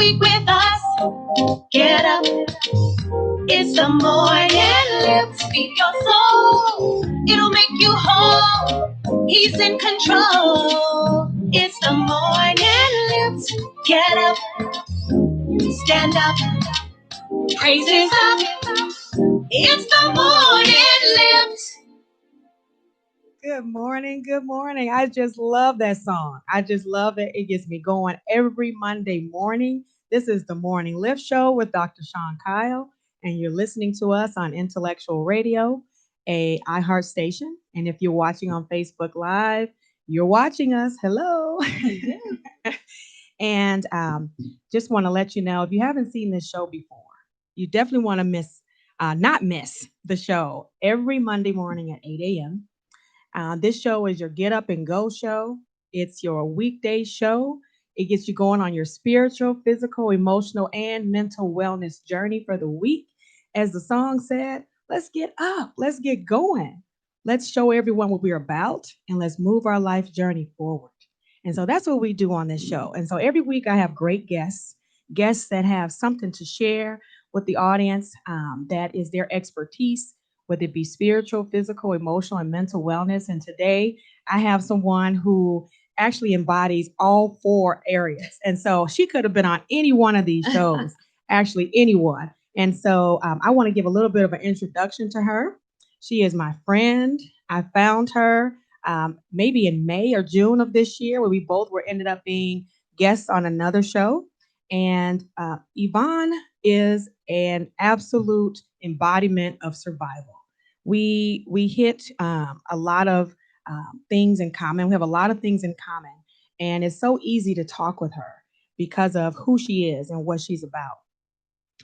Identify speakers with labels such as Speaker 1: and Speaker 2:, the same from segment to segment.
Speaker 1: week with us. Get up. It's the morning lift. Feed your soul. It'll make you whole. He's in control. It's the morning lift. Get up. Stand up. Praise is up. It's the morning lift.
Speaker 2: Good morning. Good morning. I just love that song. I just love it. It gets me going every Monday morning. This is the Morning Lift Show with Dr. Sean Kyle, and you're listening to us on Intellectual Radio, a iHeart station. And if you're watching on Facebook Live, you're watching us. Hello. And just want to let you know, if you haven't seen this show before, you definitely want to not miss the show every Monday morning at 8 a.m. This show is your get up and go show. It's your weekday show. It gets you going on your spiritual, physical, emotional, and mental wellness journey for the week. As the song said, let's get up, let's get going. Let's show everyone what we're about, and let's move our life journey forward. And so that's what we do on this show. And so every week I have great guests that have something to share with the audience that is their expertise, whether it be spiritual, physical, emotional, and mental wellness. And today I have someone who actually embodies all four areas. And so she could have been on any one of these shows, actually anyone. And so I want to give a little bit of an introduction to her. She is my friend. I found her maybe in May or June of this year, where we both ended up being guests on another show. And Yvonne is an absolute embodiment of survival. We hit a lot of things in common. We have a lot of things in common, and it's so easy to talk with her because of who she is and what she's about.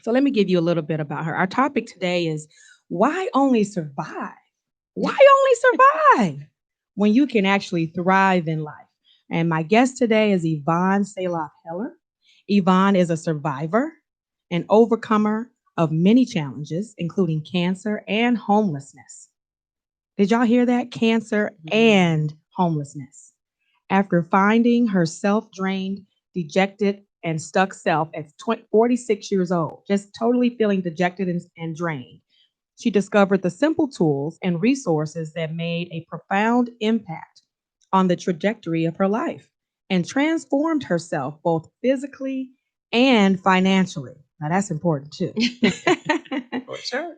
Speaker 2: So let me give you a little bit about her. Our topic today is why only survive? Why only survive when you can actually thrive in life? And my guest today is Yvonne Salof Heller. Yvonne is a survivor, an overcomer of many challenges, including cancer and homelessness. Did y'all hear that? Cancer and homelessness. After finding her self-drained, dejected, and stuck self at 46 years old, just totally feeling dejected and drained, she discovered the simple tools and resources that made a profound impact on the trajectory of her life and transformed herself both physically and financially. Now, that's important too.
Speaker 3: For sure.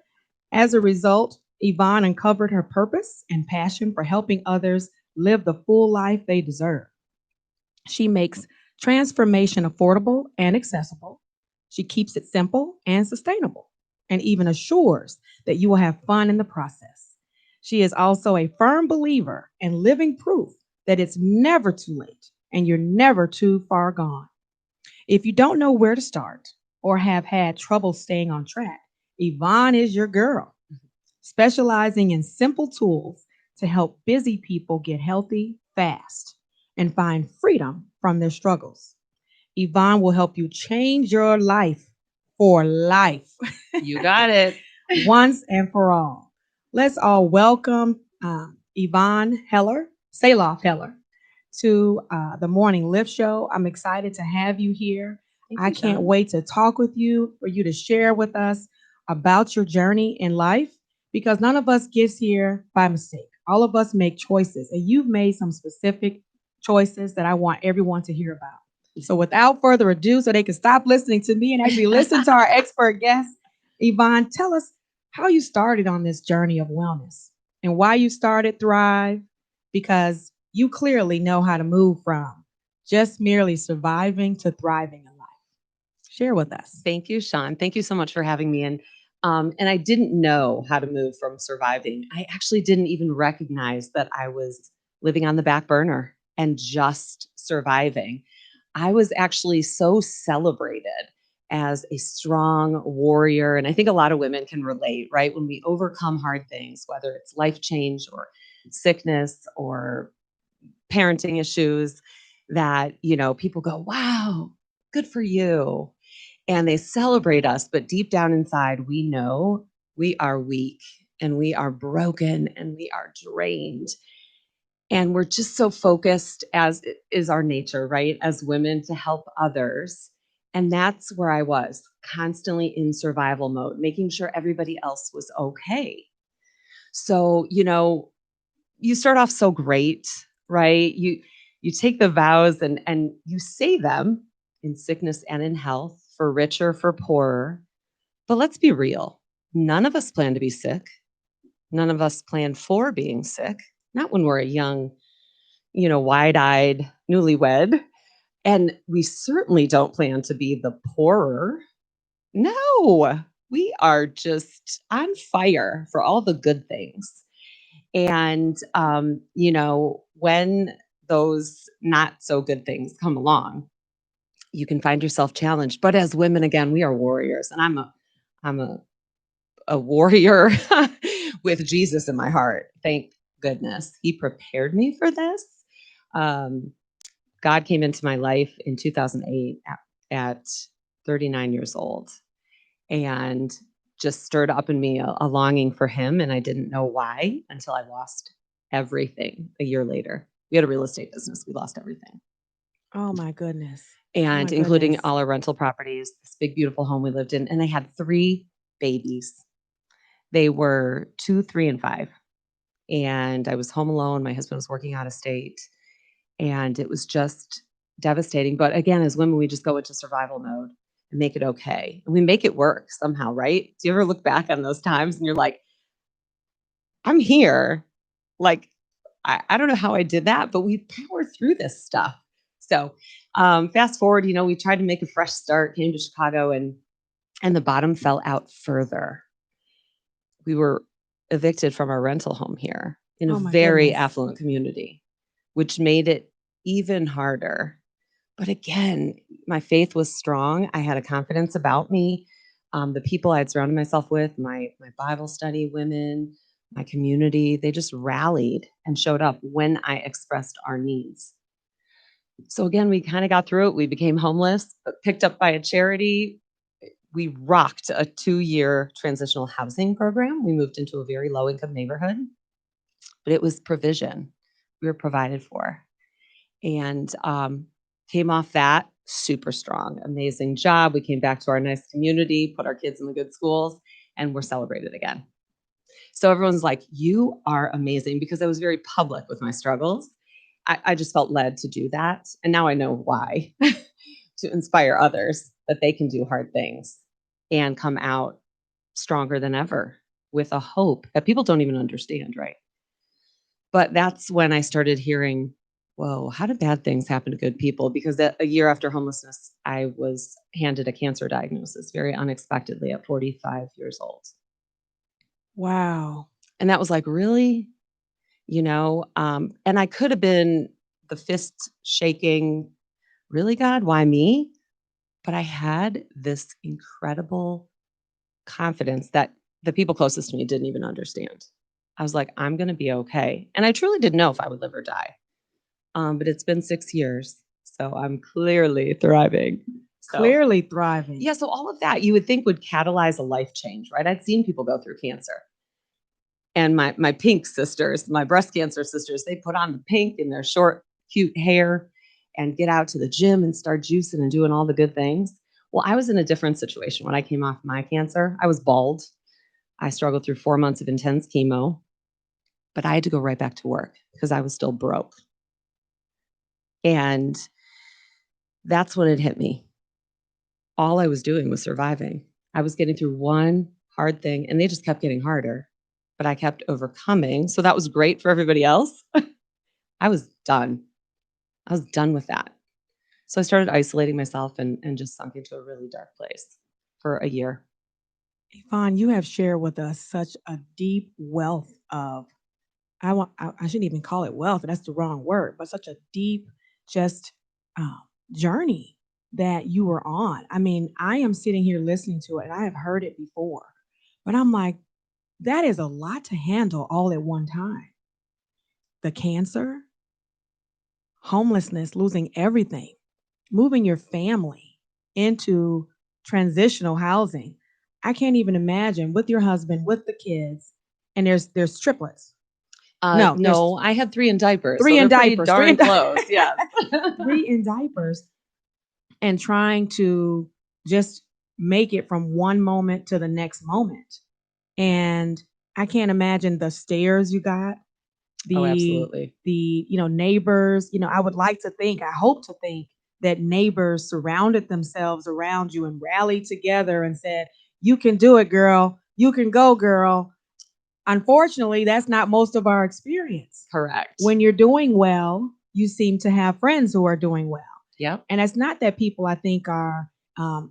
Speaker 2: As a result, Yvonne uncovered her purpose and passion for helping others live the full life they deserve. She makes transformation affordable and accessible. She keeps it simple and sustainable, and even assures that you will have fun in the process. She is also a firm believer and living proof that it's never too late and you're never too far gone. If you don't know where to start or have had trouble staying on track, Yvonne is your girl, specializing in simple tools to help busy people get healthy fast and find freedom from their struggles. Yvonne will help you change your life for life.
Speaker 3: You got it.
Speaker 2: Once and for all. Let's all welcome Yvonne Heller, Salof Heller, to the Morning Lift Show. I'm excited to have you here. I can't wait to talk with you, for you to share with us about your journey in life, because none of us gets here by mistake. All of us make choices, and you've made some specific choices that I want everyone to hear about. So without further ado, so they can stop listening to me and actually listen to our expert guest, Yvonne, tell us how you started on this journey of wellness and why you started Thrive, because you clearly know how to move from just merely surviving to thriving in life. Share with us.
Speaker 3: Thank you, Sean. Thank you so much for having me. And I didn't know how to move from surviving. I actually didn't even recognize that I was living on the back burner and just surviving. I was actually so celebrated as a strong warrior. And I think a lot of women can relate, right? When we overcome hard things, whether it's life change or sickness or parenting issues, that, people go, wow, good for you. And they celebrate us. But deep down inside, we know we are weak and we are broken and we are drained. And we're just so focused, as is our nature, right? As women, to help others. And that's where I was, constantly in survival mode, making sure everybody else was okay. So, you start off so great, right? You take the vows and you say them in sickness and in health, for richer, for poorer. But let's be real. None of us plan to be sick. None of us plan for being sick. Not when we're a young, wide-eyed newlywed. And we certainly don't plan to be the poorer. No, we are just on fire for all the good things. And, when those not so good things come along, you can find yourself challenged. But as women, again, we are warriors, and I'm a warrior with Jesus in my heart. Thank goodness he prepared me for this. God came into my life in 2008 at 39 years old, and just stirred up in me a longing for him. And I didn't know why until I lost everything a year later. We had a real estate business. We lost everything.
Speaker 2: Oh my goodness.
Speaker 3: And
Speaker 2: my
Speaker 3: including
Speaker 2: goodness.
Speaker 3: all our rental properties, this big, beautiful home we lived in. And they had 3 babies. They were 2, 3, and 5. And I was home alone. My husband was working out of state. And it was just devastating. But again, as women, we just go into survival mode and make it okay. And we make it work somehow, right? Do you ever look back on those times and you're like, I'm here. Like, I don't know how I did that, but we powered through this stuff. So fast forward, we tried to make a fresh start, came to Chicago, and the bottom fell out further. We were evicted from our rental home here in a
Speaker 2: Oh my
Speaker 3: very
Speaker 2: goodness.
Speaker 3: affluent community, which made it even harder. But again, my faith was strong. I had a confidence about me. The people I had surrounded myself with, my Bible study women, my community, they just rallied and showed up when I expressed our needs. So again, we kind of got through it. We became homeless, but picked up by a charity. We rocked a 2-year transitional housing program. We moved into a very low income neighborhood, but it was provision. We were provided for. And came off that super strong, amazing job. We came back to our nice community, put our kids in the good schools, and we're celebrated again. So everyone's like, you are amazing, because I was very public with my struggles. I just felt led to do that. And now I know why, to inspire others that they can do hard things and come out stronger than ever with a hope that people don't even understand, right? But that's when I started hearing, whoa, how do bad things happen to good people? Because a year after homelessness, I was handed a cancer diagnosis very unexpectedly at 45 years old.
Speaker 2: Wow.
Speaker 3: And that was like, really? And I could have been the fist shaking, really, God, why me? But I had this incredible confidence that the people closest to me didn't even understand. I was like, I'm going to be okay. And I truly didn't know if I would live or die. But it's been 6 years, so I'm clearly thriving.
Speaker 2: Clearly thriving.
Speaker 3: Yeah, so all of that you would think would catalyze a life change, right? I'd seen people go through cancer. And my pink sisters, my breast cancer sisters, they put on the pink in their short, cute hair and get out to the gym and start juicing and doing all the good things. Well, I was in a different situation when I came off my cancer. I was bald. I struggled through 4 months of intense chemo, but I had to go right back to work because I was still broke. And that's when it hit me. All I was doing was surviving. I was getting through one hard thing, and they just kept getting harder, but I kept overcoming. So that was great for everybody else. I was done. I was done with that. So I started isolating myself and just sunk into a really dark place for a year.
Speaker 2: Yvonne, you have shared with us such a deep wealth of, I shouldn't even call it wealth, that's the wrong word, but such a deep, just journey that you were on. I mean, I am sitting here listening to it, and I have heard it before, but I'm like, that is a lot to handle all at one time. The cancer, homelessness, losing everything, moving your family into transitional housing. I can't even imagine, with your husband, with the kids, and there's triplets.
Speaker 3: No, I had 3 in diapers.
Speaker 2: 3
Speaker 3: so
Speaker 2: in
Speaker 3: they're pretty
Speaker 2: diapers.
Speaker 3: darn
Speaker 2: 3 in
Speaker 3: close. Yeah.
Speaker 2: 3 in diapers. and trying to just make it from one moment to the next moment. And I can't imagine the stares you got,
Speaker 3: Oh,
Speaker 2: the
Speaker 3: absolutely.
Speaker 2: neighbors. I would like to think, I hope to think that neighbors surrounded themselves around you and rallied together and said, "You can do it, girl. You can go, girl." Unfortunately, that's not most of our experience.
Speaker 3: Correct.
Speaker 2: When you're doing well, you seem to have friends who are doing well.
Speaker 3: Yep.
Speaker 2: And it's not that people, I think, are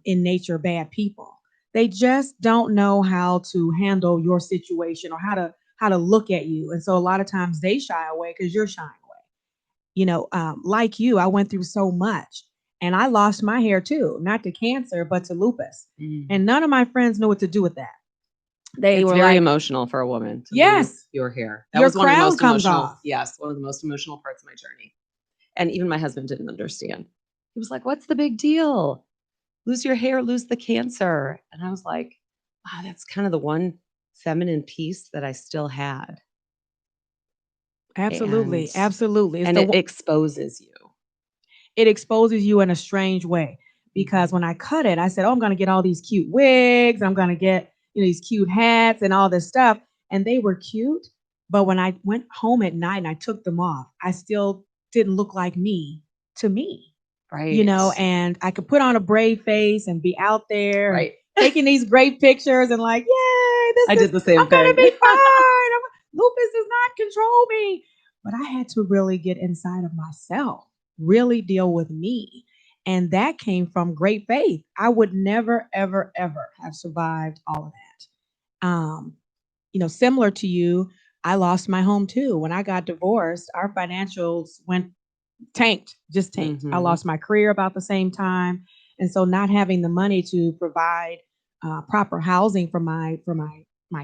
Speaker 2: in nature bad people. They just don't know how to handle your situation or how to look at you. And so a lot of times they shy away because you're shying away. Like you, I went through so much, and I lost my hair too, not to cancer, but to lupus.
Speaker 3: Mm.
Speaker 2: And none of my friends knew what to do with that. They
Speaker 3: It's
Speaker 2: were
Speaker 3: very
Speaker 2: like,
Speaker 3: emotional for a woman to lose
Speaker 2: yes,
Speaker 3: your hair. That
Speaker 2: your
Speaker 3: was one of the
Speaker 2: crown
Speaker 3: most
Speaker 2: comes
Speaker 3: emotional.
Speaker 2: off.
Speaker 3: Yes, one of the most emotional parts of my journey. And even my husband didn't understand. He was like, "What's the big deal? Lose your hair, lose the cancer." And I was like, wow, that's kind of the one feminine piece that I still had.
Speaker 2: Absolutely,
Speaker 3: And
Speaker 2: absolutely.
Speaker 3: and it exposes you.
Speaker 2: It exposes you in a strange way because when I cut it, I said, "Oh, I'm going to get all these cute wigs. I'm going to get these cute hats and all this stuff," and they were cute. But when I went home at night and I took them off, I still didn't look like me to me.
Speaker 3: Right.
Speaker 2: And I could put on a brave face and be out there and
Speaker 3: Right.
Speaker 2: taking these great pictures and like, "Yay,
Speaker 3: I did the same
Speaker 2: I'm gonna
Speaker 3: thing.
Speaker 2: be fine. Lupus does not control me." But I had to really get inside of myself, really deal with me. And that came from great faith. I would never, ever, ever have survived all of that. Similar to you, I lost my home too. When I got divorced, our financials went tanked, just tanked. I
Speaker 3: Mhm.
Speaker 2: lost my career about the same time, and so not having the money to provide proper housing for my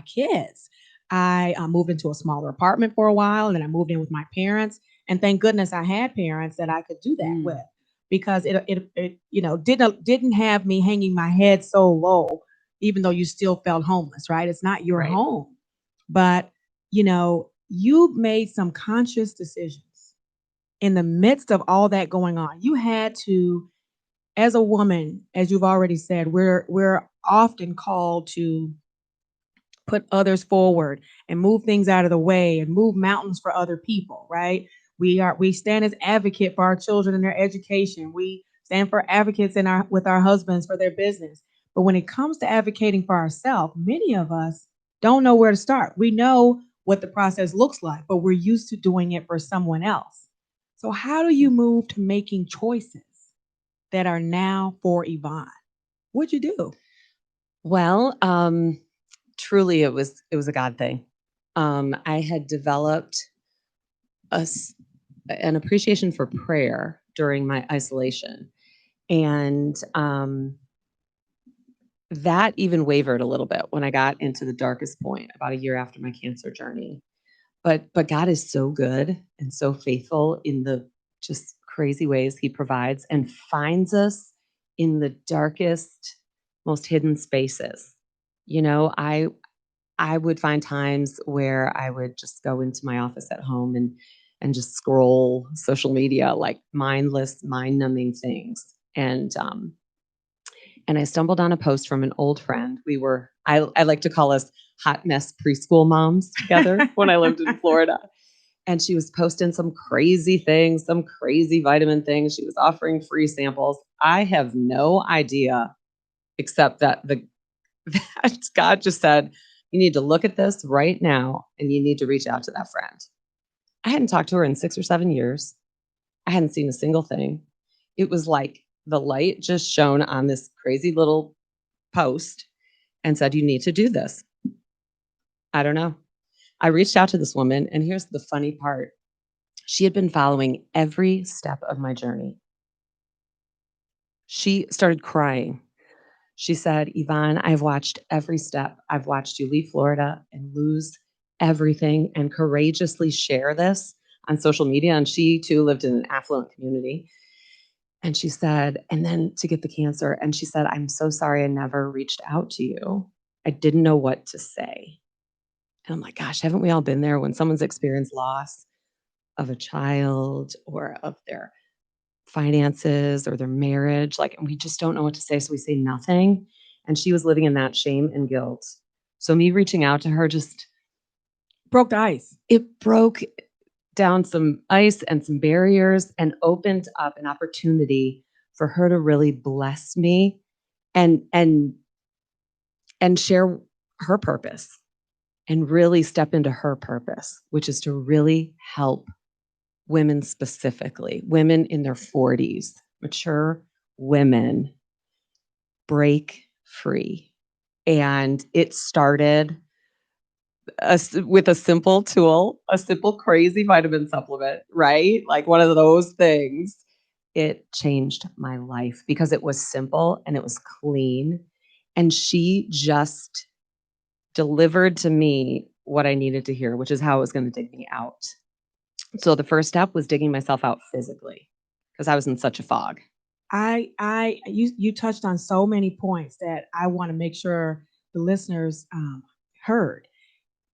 Speaker 2: kids, I moved into a smaller apartment for a while, and then I moved in with my parents. And thank goodness I had parents that I could do that
Speaker 3: Mm.
Speaker 2: with, because it didn't have me hanging my head so low, even though you still felt homeless, right? It's not your
Speaker 3: Right.
Speaker 2: home, but you made some conscious decisions in the midst of all that going on. You had to, as a woman, as you've already said, we're often called to put others forward and move things out of the way and move mountains for other people, right? We stand as advocate for our children and their education. We stand for advocates with our husbands for their business. But when it comes to advocating for ourselves, many of us don't know where to start. We know what the process looks like, but we're used to doing it for someone else. So how do you move to making choices that are now for Yvonne? What'd you do?
Speaker 3: Well, truly it was a God thing. I had developed an appreciation for prayer during my isolation. And that even wavered a little bit when I got into the darkest point about a year after my cancer journey. But God is so good and so faithful in the just crazy ways he provides and finds us in the darkest, most hidden spaces. I would find times where I would just go into my office at home and just scroll social media, like mindless, mind-numbing things. And I stumbled on a post from an old friend. I like to call us hot mess preschool moms together when I lived in Florida. And she was posting some crazy things, some crazy vitamin things. She was offering free samples. I have no idea, except that that God just said, you need to look at this right now and you need to reach out to that friend. I hadn't talked to her in 6 or 7 years. I hadn't seen a single thing. It was like the light just shone on this crazy little post and said, you need to do this. I don't know. I reached out to this woman, and here's the funny part. She had been following every step of my journey. She started crying. She said, Yvonne, I've watched every step. I've watched you leave Florida and lose everything and courageously share this on social media. And she too lived in an affluent community. And she said, and then to get the cancer. And she said, I'm so sorry I never reached out to you. I didn't know what to say. And I'm like, gosh, haven't we all been there when someone's experienced loss of a child or of their finances or their marriage. Like, and we just don't know what to say. So we say nothing. And she was living in that shame and guilt. So me reaching out to her just,
Speaker 2: Broke the ice.
Speaker 3: it broke down some ice and some barriers and opened up an opportunity for her to really bless me and share her purpose and really step into her purpose, which is to really help women, specifically women in their 40s, mature women, break free. And it started with a simple tool, a simple crazy vitamin supplement, right? Like one of those things. It changed my life because it was simple and it was clean. And she just delivered to me what I needed to hear, which is how it was going to dig me out. So the first step was digging myself out physically because I was in such a fog.
Speaker 2: You touched on so many points that I want to make sure the listeners heard.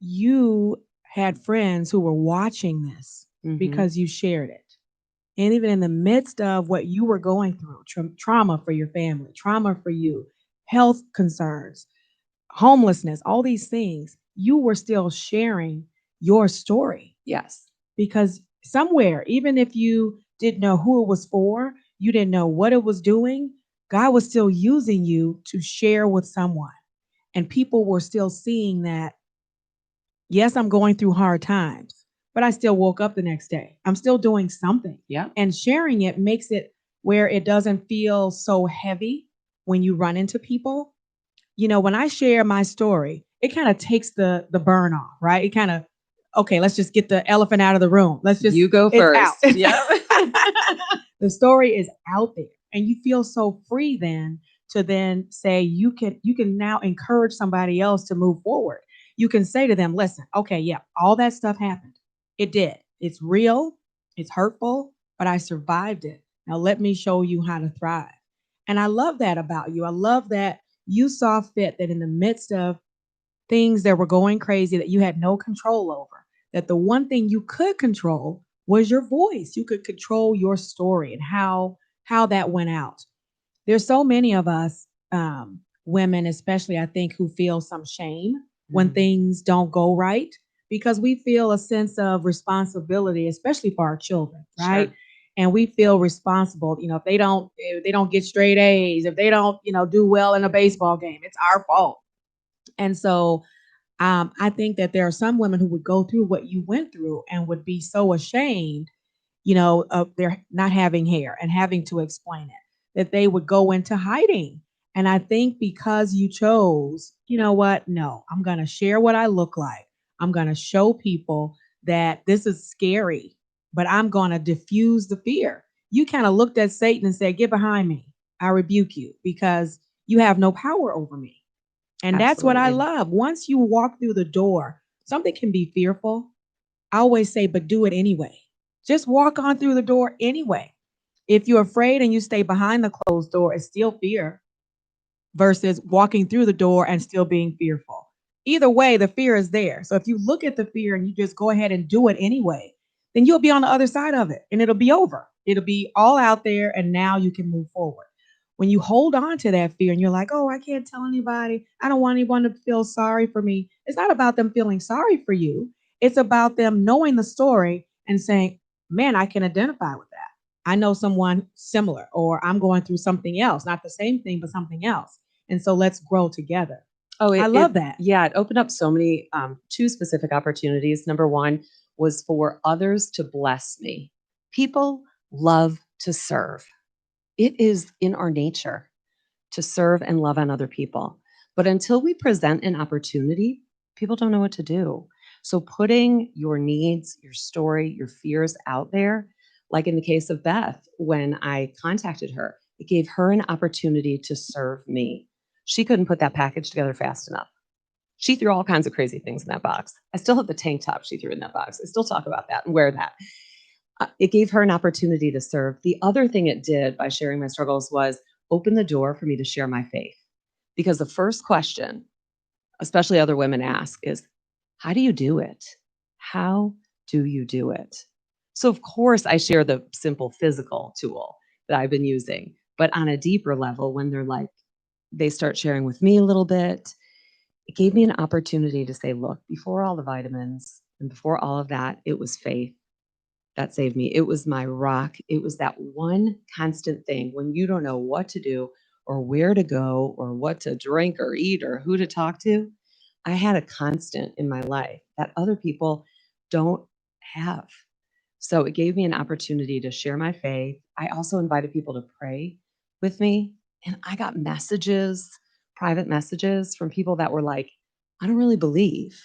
Speaker 2: You had friends who were watching this because you shared it. And even in the midst of what you were going through, trauma for your family, trauma for you, health concerns, homelessness, all these things, you were still sharing your story.
Speaker 3: Yes.
Speaker 2: Because somewhere, even if you didn't know who it was for, you didn't know what it was doing, God was still using you to share with someone. And people were still seeing that, yes, I'm going through hard times, but I still woke up the next day. I'm still doing something.
Speaker 3: Yeah.
Speaker 2: And sharing it makes it where it doesn't feel so heavy when you run into people. You know, when I share my story, it kind of takes the burn off, right? It kind of, okay, let's just get the elephant out of the room. Let's just,
Speaker 3: You go
Speaker 2: it's
Speaker 3: first.
Speaker 2: out.
Speaker 3: Yeah.
Speaker 2: The story is out there, and you feel so free then to then say you can now encourage somebody else to move forward. You can say to them, listen, okay, yeah, all that stuff happened. It did. It's real. It's hurtful, but I survived it. Now let me show you how to thrive. And I love that about you. I love that you saw fit that in the midst of things that were going crazy that you had no control over, that the one thing you could control was your voice. You could control your story and how that went out. There's so many of us, women especially, I think, who feel some shame when things don't go right because we feel a sense of responsibility, especially for our children, right?
Speaker 3: Sure.
Speaker 2: And we feel responsible. You know, if they don't get straight A's, if they don't, do well in a baseball game, it's our fault. And so I think that there are some women who would go through what you went through and would be so ashamed, of their not having hair and having to explain it, that they would go into hiding. And I think because you chose, you know what? No, I'm going to share what I look like. I'm going to show people that this is scary, but I'm going to diffuse the fear. You kind of looked at Satan and said, get behind me. I rebuke you because you have no power over me. And that's what I
Speaker 3: Absolutely.
Speaker 2: love. Once you walk through the door, something can be fearful. I always say, but do it anyway. Just walk on through the door anyway. If you're afraid and you stay behind the closed door, it's still fear versus walking through the door and still being fearful. Either way, the fear is there. So if you look at the fear and you just go ahead and do it anyway, then you'll be on the other side of it and it'll be over. It'll be all out there and now you can move forward. When you hold on to that fear and you're like, oh, I can't tell anybody, I don't want anyone to feel sorry for me. It's not about them feeling sorry for you. It's about them knowing the story and saying, man, I can identify with that. I know someone similar, or I'm going through something else, not the same thing, but something else. And so let's grow together.
Speaker 3: Oh,
Speaker 2: I love that.
Speaker 3: Yeah, it opened up so many, two specific opportunities. Number one was for others to bless me. People love to serve. It is in our nature to serve and love on other people. But until we present an opportunity, people don't know what to do. So putting your needs, your story, your fears out there, like in the case of Beth, when I contacted her, it gave her an opportunity to serve me. She couldn't put that package together fast enough. She threw all kinds of crazy things in that box. I still have the tank top she threw in that box. I still talk about that and wear that. It gave her an opportunity to serve. The other thing it did by sharing my struggles was open the door for me to share my faith. Because the first question, especially other women ask, is, how do you do it? How do you do it? So, of course, I share the simple physical tool. that I've been using. But on a deeper level, when they're like, they start sharing with me a little bit, it gave me an opportunity to say, look, before all the vitamins and before all of that, it was faith that saved me. It was my rock. It was that one constant thing when you don't know what to do or where to go or what to drink or eat or who to talk to. I had a constant in my life that other people don't have. So it gave me an opportunity to share my faith. I also invited people to pray with me. And I got messages, private messages from people that were like, I don't really believe,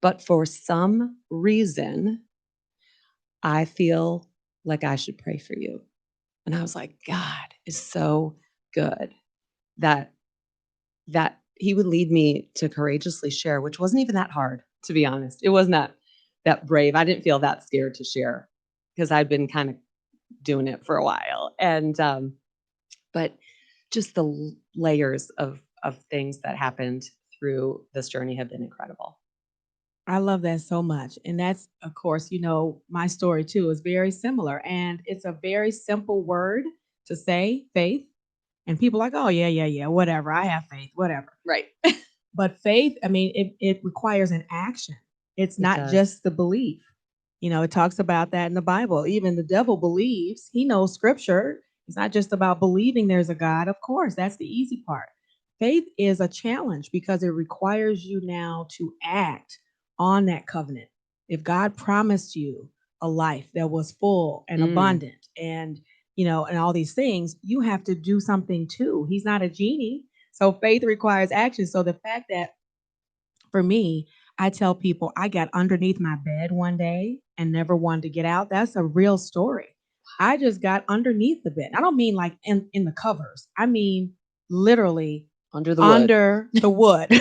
Speaker 3: but for some reason, I feel like I should pray for you. And I was like, God is so good that he would lead me to courageously share, which wasn't even that hard, to be honest. It wasn't that brave. I didn't feel that scared to share because I'd been kind of doing it for a while. And but just the layers of things that happened through this journey have been incredible.
Speaker 2: I love that so much. And that's, of course, my story too is very similar. And it's a very simple word to say, faith. And people are like, oh, yeah, yeah, yeah, whatever. I have faith, whatever.
Speaker 3: Right.
Speaker 2: But faith, I mean, it requires an action. It's
Speaker 3: It
Speaker 2: not
Speaker 3: does.
Speaker 2: just the belief. It talks about that in the Bible. Even the devil believes, he knows scripture. It's not just about believing there's a God. Of course, that's the easy part. Faith is a challenge because it requires you now to act on that covenant. If God promised you a life that was full and abundant and and all these things, you have to do something too. He's not a genie. So faith requires action. So the fact that for me, I tell people I got underneath my bed one day and never wanted to get out. That's a real story. I just got underneath the bed. I don't mean like in the covers. I mean literally
Speaker 3: Under the wood.
Speaker 2: under the wood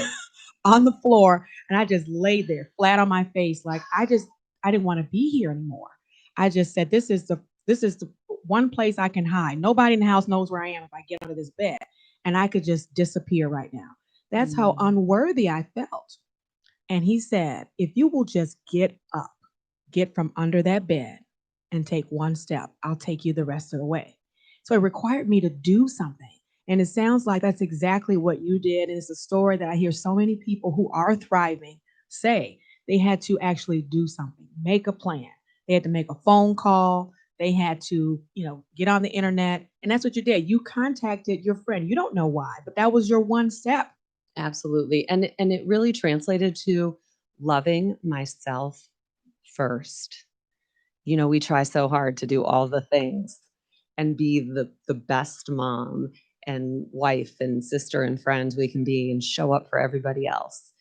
Speaker 2: on the floor. And I just laid there flat on my face. Like I didn't want to be here anymore. I just said, this is the one place I can hide. Nobody in the house knows where I am if I get out of this bed. And I could just disappear right now. That's how unworthy I felt. And he said, if you will just get up, get from under that bed and take one step, I'll take you the rest of the way. So it required me to do something. And it sounds like that's exactly what you did. And it's a story that I hear so many people who are thriving say they had to actually do something, make a plan. They had to make a phone call. They had to, get on the internet. And that's what you did. You contacted your friend. You don't know why, but that was your one step.
Speaker 3: Absolutely. And it really translated to loving myself first. We try so hard to do all the things and be the best mom and wife and sister and friend we can be and show up for everybody else.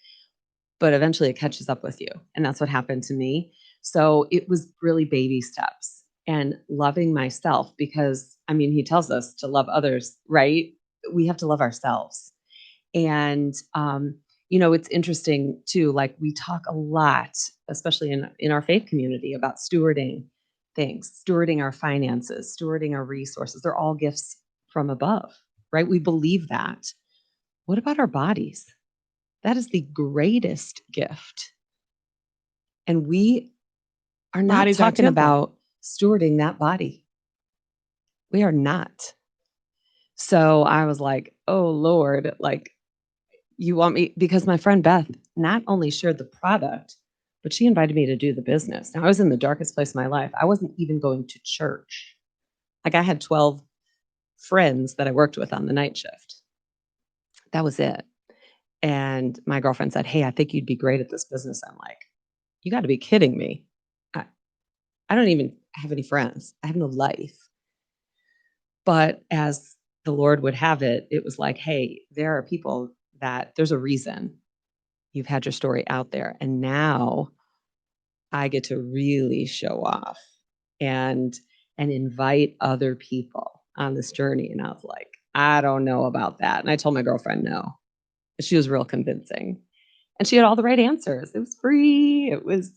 Speaker 3: But eventually it catches up with you. And that's what happened to me. So it was really baby steps and loving myself because, he tells us to love others, right? We have to love ourselves. And, it's interesting too, like we talk a lot, especially in our faith community, about stewarding things, stewarding our finances, stewarding our resources. They're all gifts from above, right? We believe that. What about our bodies? That is the greatest gift. And we are not
Speaker 2: Body's our
Speaker 3: talking
Speaker 2: temple.
Speaker 3: about stewarding that body. We are not. So I was like, oh Lord, like, you want me, because my friend Beth not only shared the product, but she invited me to do the business. Now I was in the darkest place of my life. I wasn't even going to church. Like I had 12 friends that I worked with on the night shift. That was it. And my girlfriend said, hey, I think you'd be great at this business. I'm like, you got to be kidding me. I don't even have any friends. I have no life. But as the Lord would have it, it was like, hey, there are people that there's a reason you've had your story out there. And now I get to really show off and invite other people on this journey. And I was like, I don't know about that. And I told my girlfriend no. She was real convincing. And she had all the right answers. It was free. It was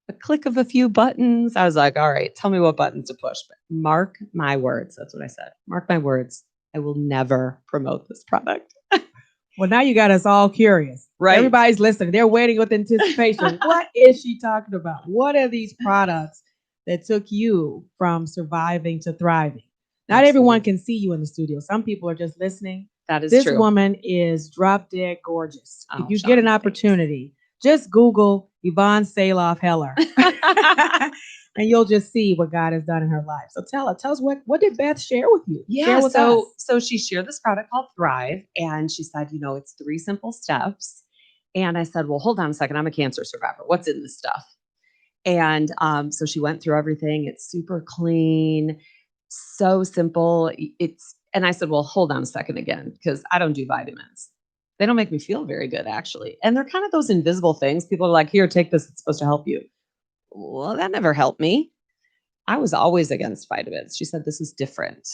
Speaker 3: a click of a few buttons. I was like, all right, tell me what buttons to push. But mark my words. That's what I said. Mark my words. I will never promote this product.
Speaker 2: Well, now you got us all curious.
Speaker 3: Right.
Speaker 2: Everybody's listening. They're waiting with anticipation. What is she talking about? What are these products that took you from surviving to thriving? Not everyone
Speaker 3: Absolutely.
Speaker 2: can see you in the studio. Some people are just listening.
Speaker 3: That is
Speaker 2: This
Speaker 3: true.
Speaker 2: woman is drop dead gorgeous. If
Speaker 3: Oh,
Speaker 2: you get an
Speaker 3: Sean, thanks.
Speaker 2: opportunity, just Google Yvonne Saloff Heller. And you'll just see what God has done in her life. So tell us what did Beth share with you? Share
Speaker 3: Yeah,
Speaker 2: with us.
Speaker 3: so she shared this product called Thrive, and she said, it's 3 simple steps. And I said, well, hold on a second. I'm a cancer survivor. What's in this stuff? And so she went through everything. It's super clean, so simple. And I said, well, hold on a second again, because I don't do vitamins. They don't make me feel very good, actually. And they're kind of those invisible things. People are like, here, take this. It's supposed to help you. Well, that never helped me. I was always against vitamins. She said, this is different.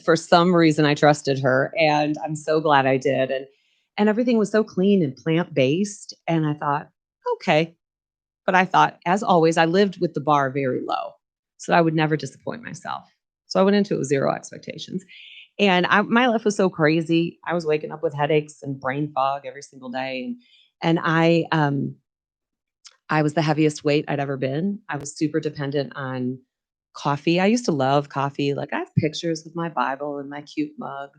Speaker 3: For some reason, I trusted her, and I'm so glad I did. And everything was so clean and plant-based. And I thought, okay. But I thought, as always, I lived with the bar very low, so I would never disappoint myself. So I went into it with 0 expectations. And my life was so crazy. I was waking up with headaches and brain fog every single day. And I was the heaviest weight I'd ever been. I was super dependent on coffee. I used to love coffee. Like, I have pictures with my Bible and my cute mug.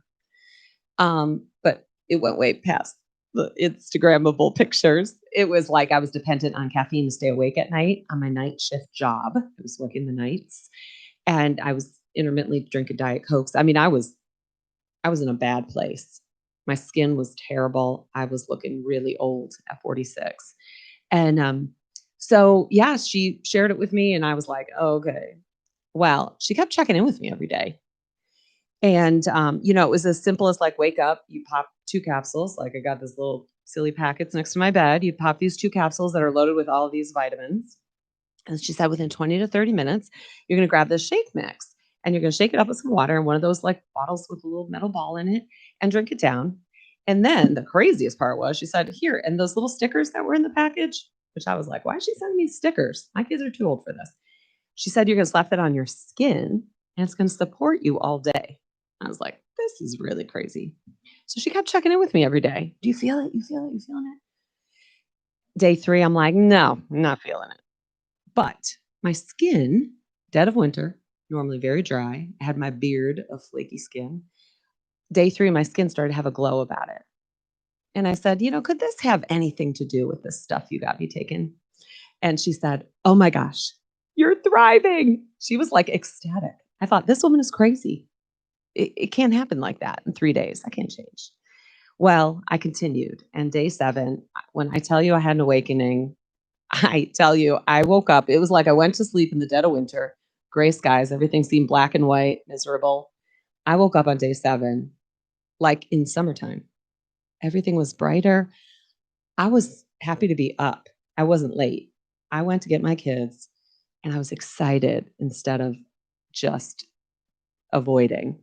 Speaker 3: But it went way past the Instagrammable pictures. It was like I was dependent on caffeine to stay awake at night on my night shift job. I was working the nights, and I was intermittently drinking Diet Cokes. I mean, I was in a bad place. My skin was terrible. I was looking really old at 46. And so, yeah, she shared it with me, and I was like, oh, okay. Well, she kept checking in with me every day. And, it was as simple as like, wake up, you pop 2 capsules. Like, I got this little silly packets next to my bed. You pop these 2 capsules that are loaded with all of these vitamins. And she said, within 20 to 30 minutes, you're going to grab this shake mix and you're going to shake it up with some water in one of those like bottles with a little metal ball in it and drink it down. And then the craziest part was she said, here, and those little stickers that were in the package, which I was like, why is she sending me stickers? My kids are too old for this. She said, you're going to slap that on your skin and it's going to support you all day. I was like, this is really crazy. So she kept checking in with me every day. Do you feel it? You feel it? You feeling it? Day 3, I'm like, no, I'm not feeling it. But my skin, dead of winter, normally very dry. I had my beard of flaky skin. Day 3, my skin started to have a glow about it. And I said, could this have anything to do with this stuff you got me taking? And she said, oh my gosh, you're thriving. She was like ecstatic. I thought, this woman is crazy. It can't happen like that in 3 days. I can't change. Well, I continued. And day 7, when I tell you I had an awakening, I tell you, I woke up. It was like I went to sleep in the dead of winter, gray skies. Everything seemed black and white, miserable. I woke up on day 7, like in summertime. Everything was brighter. I was happy to be up. I wasn't late. I went to get my kids, and I was excited instead of just avoiding.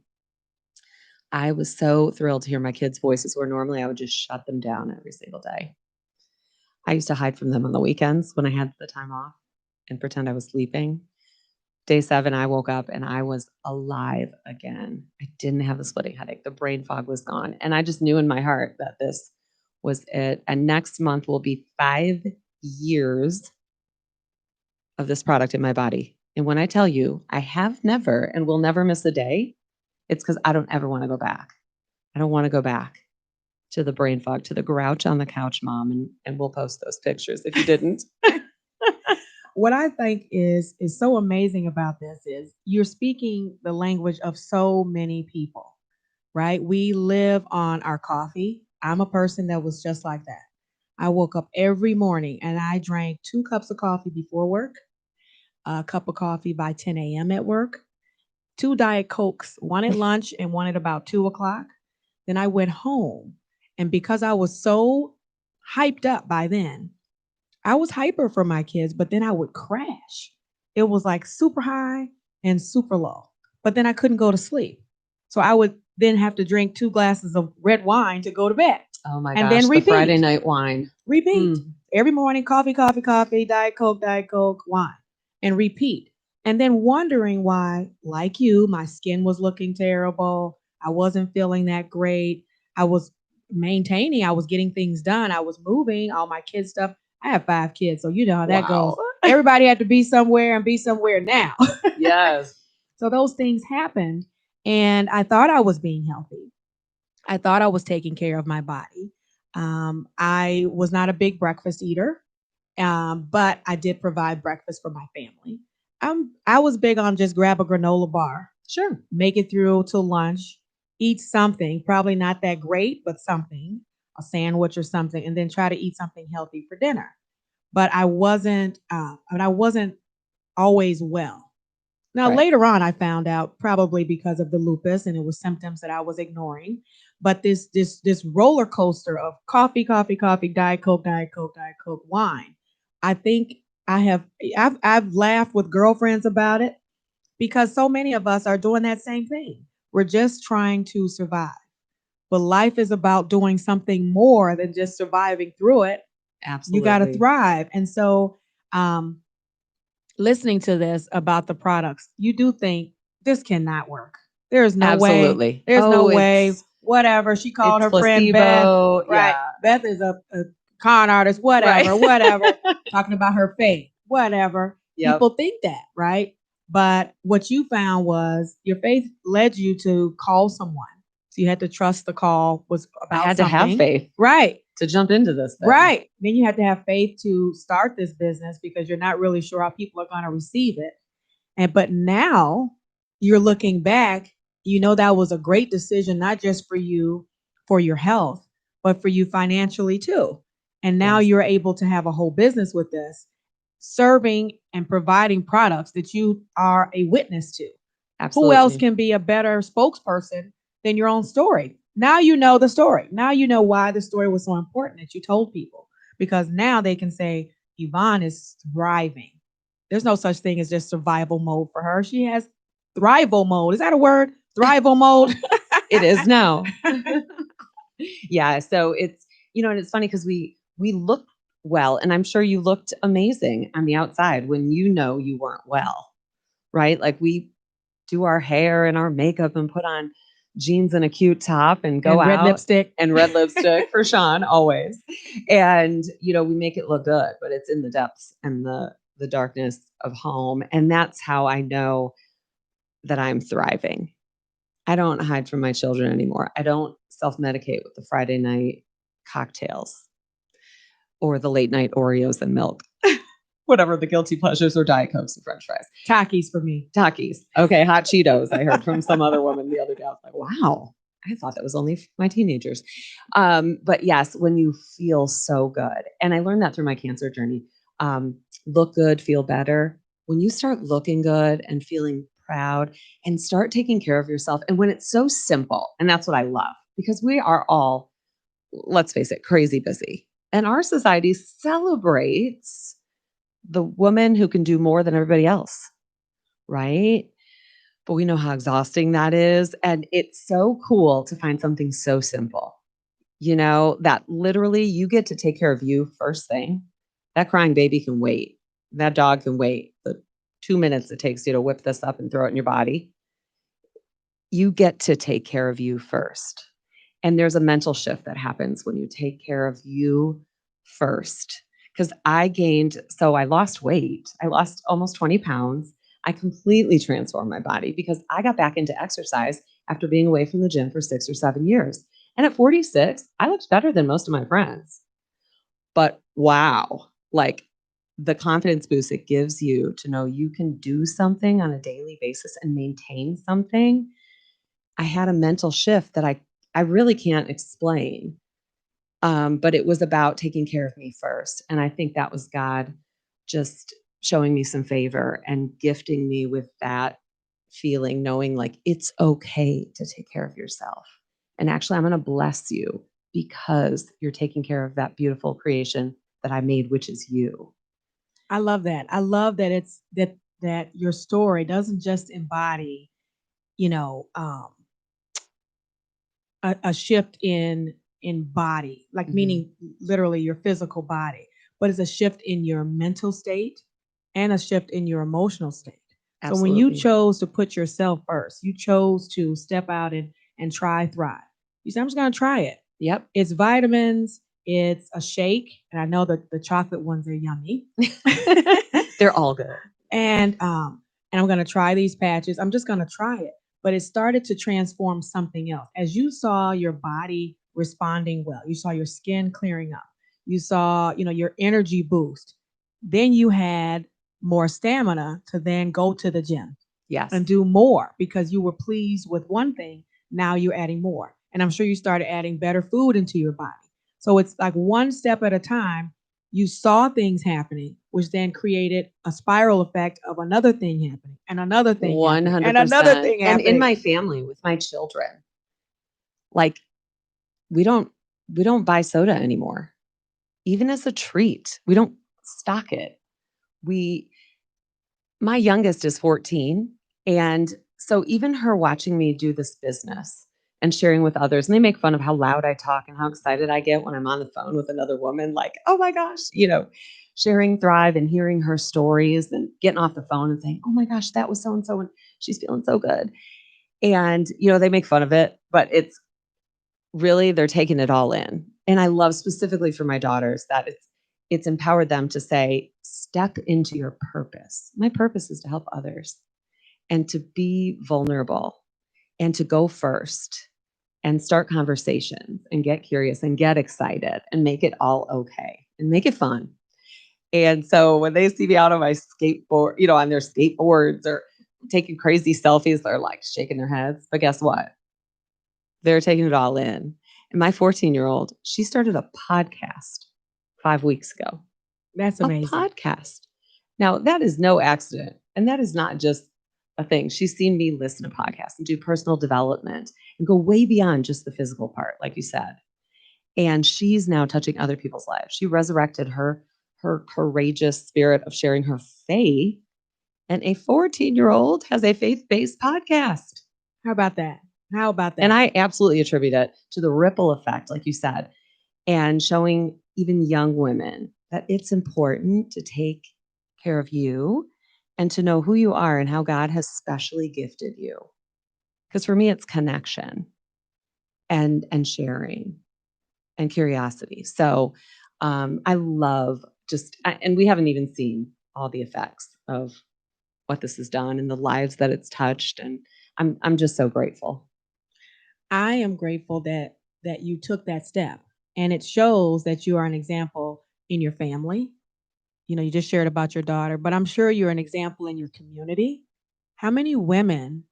Speaker 3: I was so thrilled to hear my kids' voices where normally I would just shut them down every single day. I used to hide from them on the weekends when I had the time off and pretend I was sleeping. Day 7, I woke up and I was alive again. I didn't have the splitting headache. The brain fog was gone. And I just knew in my heart that this was it. And next month will be 5 years of this product in my body. And when I tell you, I have never and will never miss a day, it's because I don't ever want to go back. I don't want to go back to the brain fog, to the grouch on the couch, Mom. And we'll post those pictures if you didn't.
Speaker 2: What I think is so amazing about this is you're speaking the language of so many people, right? We live on our coffee. I'm a person that was just like that. I woke up every morning and I drank 2 cups of coffee before work, a cup of coffee by 10 a.m. at work, 2 Diet Cokes, one at lunch and one at about 2 o'clock. Then I went home. And because I was so hyped up by then, I was hyper for my kids, but then I would crash. It was like super high and super low, but then I couldn't go to sleep. So I would then have to drink 2 glasses of red wine to go to bed.
Speaker 3: Oh my
Speaker 2: And
Speaker 3: gosh,
Speaker 2: then
Speaker 3: the
Speaker 2: repeat.
Speaker 3: Friday night wine.
Speaker 2: Repeat. Every morning, coffee, Diet Coke, wine, and repeat. And then wondering why, like you, my skin was looking terrible. I wasn't feeling that great. I was maintaining, I was getting things done. I was moving all my kids' stuff. I have 5 kids, so you know how that goes.
Speaker 3: Wow.
Speaker 2: Everybody had to be somewhere and be somewhere now.
Speaker 3: Yes.
Speaker 2: So those things happened, and I thought I was being healthy. I thought I was taking care of my body. I was not a big breakfast eater, but I did provide breakfast for my family. I was big on just grab a granola bar,
Speaker 3: Sure.
Speaker 2: make it through till lunch, eat something, probably not that great, but something, a sandwich or something, and then try to eat something healthy for dinner. But I wasn't always well. Now,
Speaker 3: Right.
Speaker 2: later on, I found out probably because of the lupus, and it was symptoms that I was ignoring. But this roller coaster of coffee, coffee, coffee, Diet Coke, Diet Coke, Diet Coke, wine. I think I have I've laughed with girlfriends about it because so many of us are doing that same thing. We're just trying to survive. But life is about doing something more than just surviving through it. You got to
Speaker 3: Absolutely.
Speaker 2: thrive. And so, um, listening to this about the products, you do think this cannot work. There's no way.
Speaker 3: Absolutely.
Speaker 2: There's no
Speaker 3: Oh,
Speaker 2: way. Whatever. She called
Speaker 3: it's
Speaker 2: her friend Beth.
Speaker 3: placebo.
Speaker 2: Right.
Speaker 3: Yeah.
Speaker 2: Beth is a con artist. Whatever.
Speaker 3: Right.
Speaker 2: Whatever. Talking about her faith. Whatever.
Speaker 3: Yep.
Speaker 2: People think that, right? But what you found was your faith led you to call someone. So you had to trust the call was
Speaker 3: I
Speaker 2: about
Speaker 3: had to have
Speaker 2: something.
Speaker 3: faith
Speaker 2: Right.
Speaker 3: to jump into this thing.
Speaker 2: Right. Then you have to have faith to start this business because you're not really sure how people are going to receive it. But now you're looking back, you know that was a great decision, not just for you for your health, but for you financially too. And now
Speaker 3: Yes.
Speaker 2: you're able to have a whole business with this, serving and providing products that you are a witness to.
Speaker 3: Absolutely.
Speaker 2: Who else can be a better spokesperson than your own story? Now you know the story. Now you know why the story was so important that you told people because now they can say Yvonne is thriving. There's no such thing as just survival mode for her. She has thrival mode. Is that a word? Thrival mode.
Speaker 3: It is now. Yeah. So it's, and it's funny because we look well, and I'm sure you looked amazing on the outside when you weren't well, right? Like we do our hair and our makeup and put on jeans and a cute top and go
Speaker 2: And red
Speaker 3: out
Speaker 2: lipstick.
Speaker 3: and red lipstick for Sean always. And we make it look good, but it's in the depths and the darkness of home. And that's how I know that I'm thriving. I don't hide from my children anymore. I don't self-medicate with the Friday night cocktails or the late night Oreos and milk. Whatever the guilty pleasures or Diet Cokes and French fries.
Speaker 2: Takis for me.
Speaker 3: Takis. Okay, hot Cheetos. I heard from some other woman the other day. I was like, wow, I thought that was only my teenagers. But yes, when you feel so good. And I learned that through my cancer journey. Look good, feel better. When you start looking good and feeling proud and start taking care of yourself. And when it's so simple, and that's what I love, because we are all, let's face it, crazy busy. And our society celebrates the woman who can do more than everybody else, right? But we know how exhausting that is. And it's so cool to find something so simple, that literally you get to take care of you first thing. That crying baby can wait. That dog can wait. The 2 minutes it takes you to whip this up and throw it in your body. You get to take care of you first. And there's a mental shift that happens when you take care of you first. Because I lost weight. I lost almost 20 pounds. I completely transformed my body because I got back into exercise after being away from the gym for 6 or 7 years. And at 46, I looked better than most of my friends. But wow, like the confidence boost it gives you to know you can do something on a daily basis and maintain something. I had a mental shift that I really can't explain. But it was about taking care of me first. And I think that was God just showing me some favor and gifting me with that feeling, knowing like it's okay to take care of yourself. And actually, I'm going to bless you because you're taking care of that beautiful creation that I made, which is you.
Speaker 2: I love that. I love that it's that your story doesn't just embody, a shift in body, like meaning literally your physical body, but it's a shift in your mental state and a shift in your emotional state. So when you chose to put yourself first, you chose to step out and try Thrive. You said, I'm just gonna try it.
Speaker 3: Yep.
Speaker 2: It's vitamins, it's a shake, and I know that the chocolate ones are yummy.
Speaker 3: They're all good.
Speaker 2: And and I'm going to try these patches. I'm just going to try it. But it started to transform something else. As you saw your body responding well, you saw your skin clearing up, you saw, your energy boost. Then you had more stamina to then go to the gym
Speaker 3: Yes.
Speaker 2: and do more because you were pleased with one thing. Now you're adding more. And I'm sure you started adding better food into your body. So it's like one step at a time. You saw things happening, which then created a spiral effect of another thing happening and another thing happening and another
Speaker 3: 100%.
Speaker 2: thing
Speaker 3: And in
Speaker 2: happening.
Speaker 3: my family with my children, like we don't buy soda anymore. Even as a treat, we don't stock it. My youngest is 14. And so even her watching me do this business and sharing with others, and they make fun of how loud I talk and how excited I get when I'm on the phone with another woman, like, oh my gosh, sharing Thrive and hearing her stories and getting off the phone and saying, oh my gosh, that was so and so, and she's feeling so good. And, they make fun of it, but it's really, they're taking it all in. And I love specifically for my daughters that it's empowered them to say, step into your purpose. My purpose is to help others and to be vulnerable and to go first and start conversations and get curious and get excited and make it all okay and make it fun. And so when they see me out on my skateboard, on their skateboards or taking crazy selfies, they're like shaking their heads. But guess what? They're taking it all in. And my 14-year-old, she started a podcast 5 weeks ago.
Speaker 2: That's
Speaker 3: A
Speaker 2: amazing.
Speaker 3: podcast. Now, that is no accident. And that is not just a thing. She's seen me listen to podcasts and do personal development and go way beyond just the physical part, like you said. And she's now touching other people's lives. She resurrected her courageous spirit of sharing her faith. And a 14-year-old has a faith-based podcast.
Speaker 2: How about that?
Speaker 3: And I absolutely attribute it to the ripple effect, like you said, and showing even young women that it's important to take care of you and to know who you are and how God has specially gifted you. Because for me, it's connection and sharing and curiosity. So I love and we haven't even seen all the effects of what this has done and the lives that it's touched. And I'm just so grateful.
Speaker 2: I am grateful that you took that step, and it shows that you are an example in your family. You just shared about your daughter, but I'm sure you're an example in your community. How many women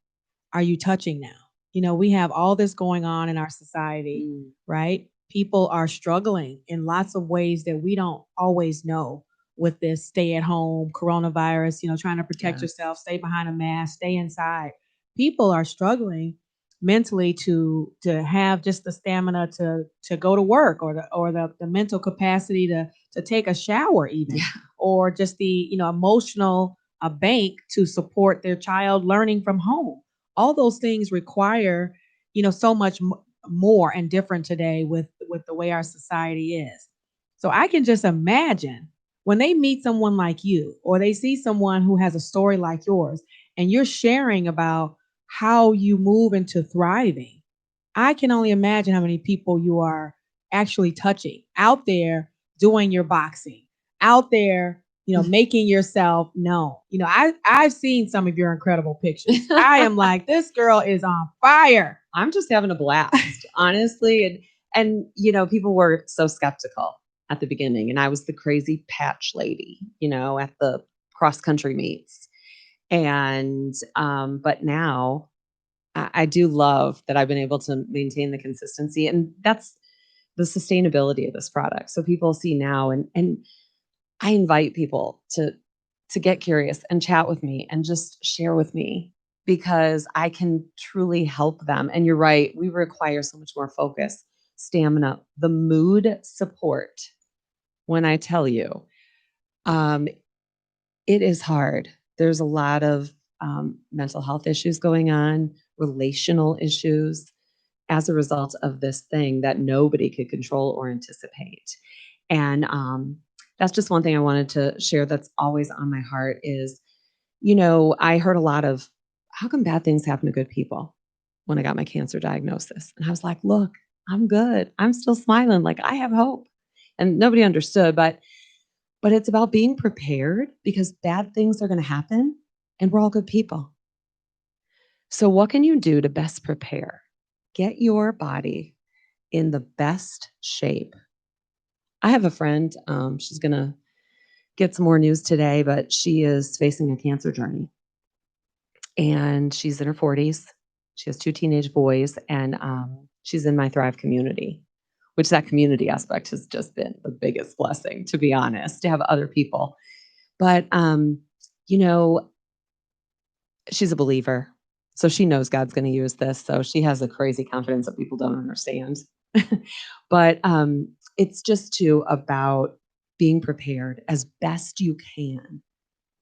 Speaker 2: are you touching now? We have all this going on in our society, right? People are struggling in lots of ways that we don't always know with this stay at home coronavirus, trying to protect yourself, stay behind a mask, stay inside. People are struggling mentally to have just the stamina to go to work or the mental capacity to take a shower even, or just the emotional bank to support their child learning from home. All those things require so much more and different today with the way our society is. So I can just imagine when they meet someone like you or they see someone who has a story like yours and you're sharing about how you move into thriving. I can only imagine how many people you are actually touching out there doing your boxing, out there, making yourself known. I've seen some of your incredible pictures. I am like, this girl is on fire.
Speaker 3: I'm just having a blast, honestly. And people were so skeptical at the beginning. And I was the crazy patch lady, at the cross country meets. And, but now I do love that I've been able to maintain the consistency, and that's the sustainability of this product. So people see now, and I invite people to get curious and chat with me and just share with me because I can truly help them. And you're right. We require so much more focus, stamina, the mood support. When I tell you, it is hard. There's a lot of mental health issues going on, relational issues as a result of this thing that nobody could control or anticipate. And that's just one thing I wanted to share that's always on my heart is, I heard a lot of, how come bad things happen to good people when I got my cancer diagnosis? And I was like, look, I'm good. I'm still smiling. Like I have hope. And nobody understood, but it's about being prepared because bad things are going to happen and we're all good people. So what can you do to best prepare? Get your body in the best shape. I have a friend, she's going to get some more news today, but she is facing a cancer journey. And she's in her 40s. She has 2 teenage boys, and she's in my Thrive community, which that community aspect has just been the biggest blessing, to be honest, to have other people. But, you know, she's a believer. So she knows God's going to use this. So she has a crazy confidence that people don't understand. But it's just too about being prepared as best you can